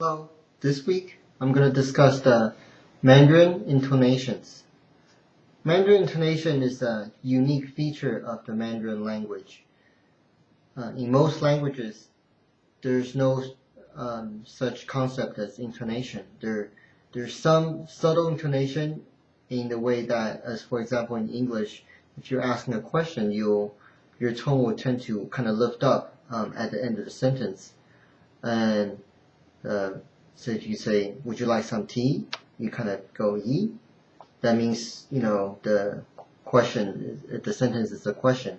Hello, this week I'm going to discuss the Mandarin intonations. Mandarin intonation is a unique feature of the Mandarin language. In most languages, there's no such concept as intonation. There's some subtle intonation in the way that, as for example in English, if you're asking a question, your tone will tend to kind of lift up at the end of the sentence. And so if you say, would you like some tea? You kind of go, yi. That means, the question, the sentence is a question.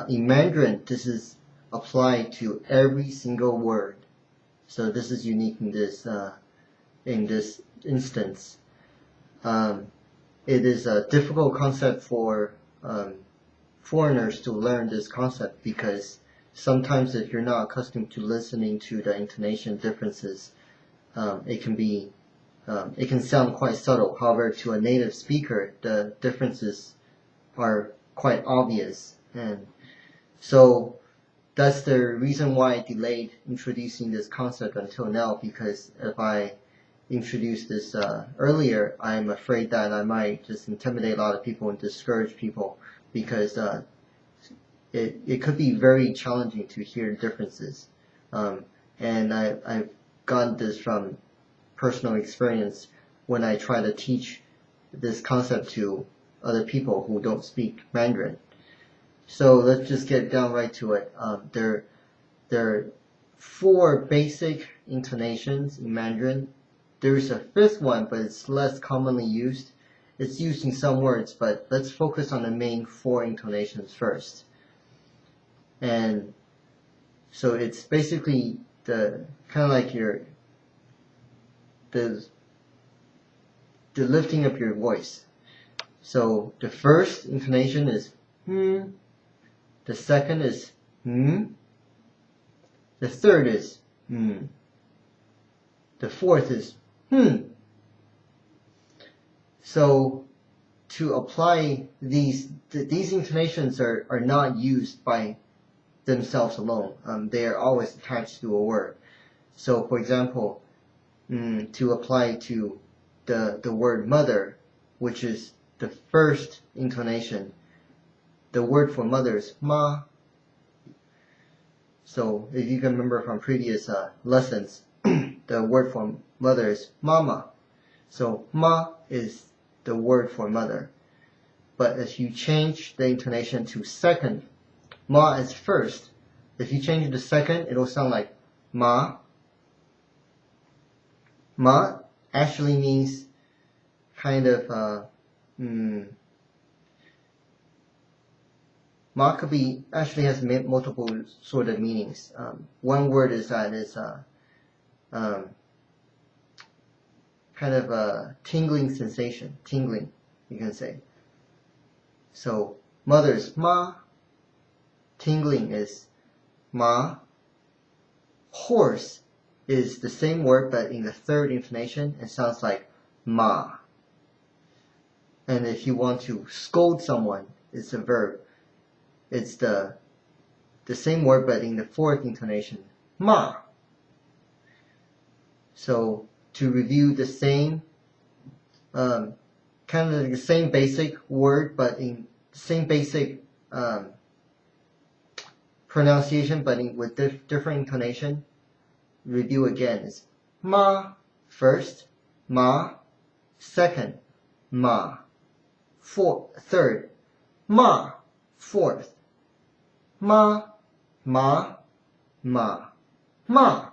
In Mandarin, this is applied to every single word. So this is unique in this instance. It is a difficult concept for foreigners to learn this concept because sometimes if you're not accustomed to listening to the intonation differences, it can sound quite subtle. However, to a native speaker, the differences are quite obvious. And so that's the reason why I delayed introducing this concept until now, because if I introduce this earlier, I'm afraid that I might just intimidate a lot of people and discourage people, because it could be very challenging to hear differences. And I've gotten this from personal experience when I try to teach this concept to other people who don't speak Mandarin. So let's just get down right to it. There are 4 basic intonations in Mandarin. There's a 5th one, but it's less commonly used. It's used in some words, but let's focus on the main 4 intonations first. And so it's basically the kind of like the lifting up your voice. So the first intonation is hmm. The second is hmm. The third is hmm. The fourth is hmm. So to apply these intonations are not used by themselves alone. They are always attached to a word. So for example, to apply to the word mother, which is the first intonation, the word for mother is ma. So if you can remember from previous lessons, the word for mother is mama. So ma is the word for mother. But if you change the intonation to second, ma is first. If you change it to second, it'll sound like ma. Ma actually means kind of ma could be actually has multiple sort of meanings. One word is that it's kind of a tingling sensation. Tingling, you can say. So mother is ma. Tingling is ma. Horse is the same word, but in the third intonation, it sounds like ma. And if you want to scold someone, it's a verb. It's the same word, but in the fourth intonation, ma. So to review the same, kind of the same basic word, but in the same basic pronunciation, but with different intonation. Review again is ma first, ma second, ma third, ma fourth, ma ma ma ma.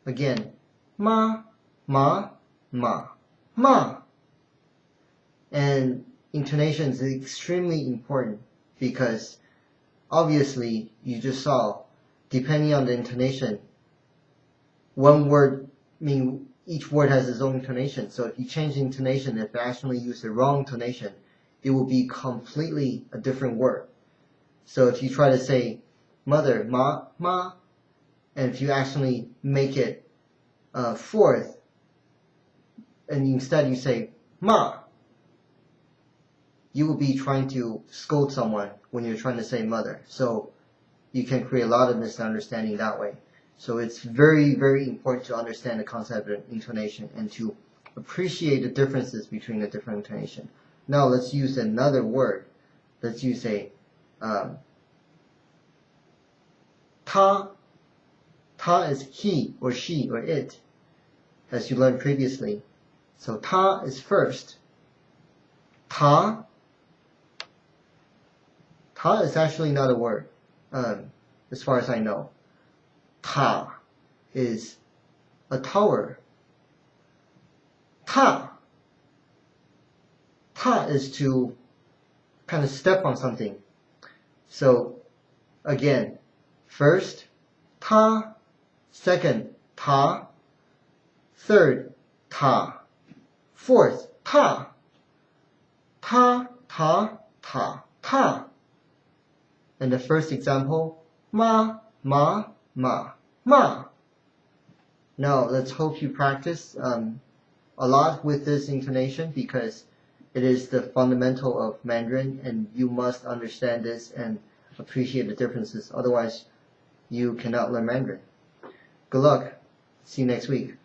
Again, ma ma ma ma. And intonation is extremely important because obviously you just saw, depending on the intonation, one word, each word has its own intonation. So if you change the intonation, if you actually use the wrong intonation, it will be completely a different word. So if you try to say mother, ma, ma, and if you actually make it fourth, and instead you say ma, you will be trying to scold someone when you're trying to say mother. So you can create a lot of misunderstanding that way. So it's very, very important to understand the concept of intonation and to appreciate the differences between the different intonation. Now let's use another word. Let's use a 他. 他 is he or she or it, as you learned previously. So 他 is first. 他 is actually not a word, as far as I know. 塔 is a tower. 踏 is to kind of step on something. So again, first 他, second 塔, third 塔, fourth 踏, 他, 塔, 塔, 踏. And the first example, ma, ma, ma, ma. Now let's hope you practice a lot with this intonation, because it is the fundamental of Mandarin and you must understand this and appreciate the differences. Otherwise, you cannot learn Mandarin. Good luck. See you next week.